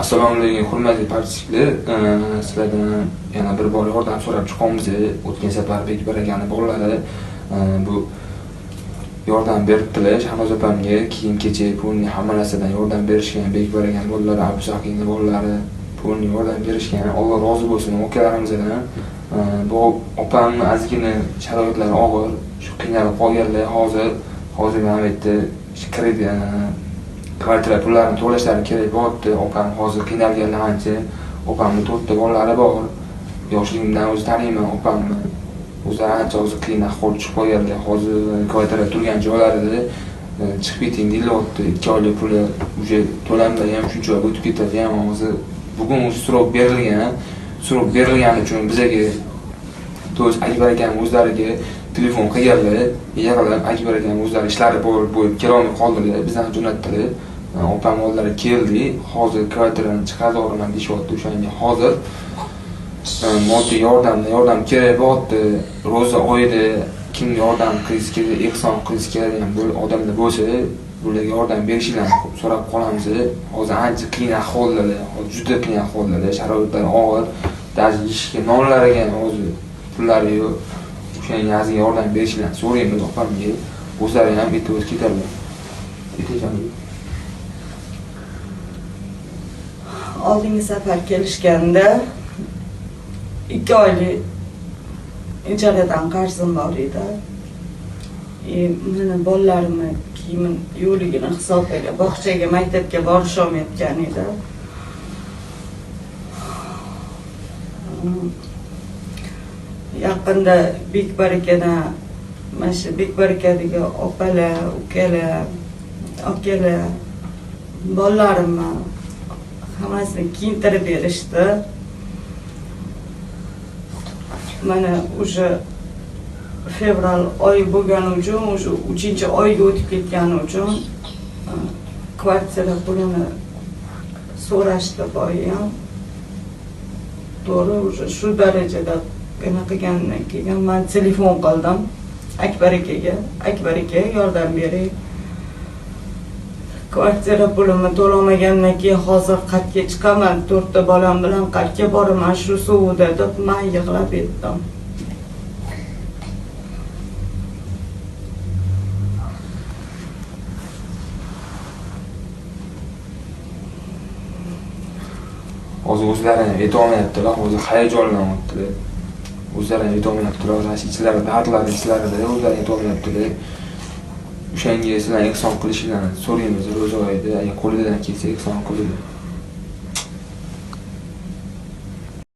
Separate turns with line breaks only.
Assalomu alaykum hurmatli partisizlar. Sizlardan yana bir bor yordam so'rab chiqamiz. O'tgan safar Bekbar akani bolalari bu yordam beribdilar. Shahnoz opamga kiyim-kechak, pulni hamma narsadan yordam berishgan. Bekbar akani bolalari, Abdusa akaning bolalari pulni yordam berishgan. Alloh rozi bo'lsin ukalarimizdan. Bu opamning ozgina sharoitlari og'ir, shu qiynalib qolganlar hozir mana bu yerda kredit kvartira pullarini to'lashlari kerak bo'ldi. Opam hozir qiynalganlar ancha. Opamning 4 ta bolalari bor. Yoshligimdan o'zi taniyman opamni. O'zlari ancha hozir qiyin ahvolga tushib qolganlar. Hozir kvartira turgan joylarida chiqib keting deyilyapti. 2 oylik puli uje to'lamlar ham shuncha o'tib ketadi. Ham hozir bugun o'zi so'rab berilgani uchun bizga to'z Akbar akam o'zlariga telefon qilganlar. Yig'ilib Akbar akam o'zlari ishlari bo'lib kelolmay qoldilar. Bizdan jo'natdilar. Opam oldilari keldi. Hozir kvartirani chiqarib deyishyapti. O'shanga hozir moddiy yordam kerak bo'ldi. Ro'za oyida kim yordam qilish kerak, ehson qilish kerak odamlar bo'lsa, bularga yordam berishlarini so'rab qolamiz. Hozir ancha qiyin ahvoldalar, juda qiyin ahvoldalar, sharoitlar og'ir. Даже yeyishga nonlariga hozir pullari yo'q. O'shanga ozgina yordam berishlarini so'raymiz opamga. O'zlari ham bitta o'z ketadilar.
Oldingi safar kelishganda 2 oylik ijaradan qarzim bor edi. Meni bolalarimni kiyim yo'ligini hisobiga bog'chaga, maktabga borish olmayotgan edi. Yaqinda Bekbar akadan mana shu Bekbar akadagi opalar, ukalar, bolalarimni hammasini kiyintirib berishdi. Mana o'sha fevral oyi bo'lgani uchun, o'sha 3-oyga o'tib ketgani uchun kvartira pulini so'rashdi boyam. To'g'ri, o'sha shu darajada qilgandan keyin men telefon qildim Akbar akaga yordam bering. Kvartira pulimni to'lamagandan keyin hozir qatga chiqaman, 4 ta bolam bilan qatga boraman shu suvda deb men yig'lab ketdim.
Hozir o'zlarini aytolmayaptilar, hozir hayajonlanyaptilar. O'zlarini aytolmayaptilar, ichlarida dardlari ichlarida o'zlari aytolmayaptilar. O'shanga sizlarni ehson qilishinglarni so'raymiz ro'za oyida, agar qo'lidan kelsa ehson qiladi.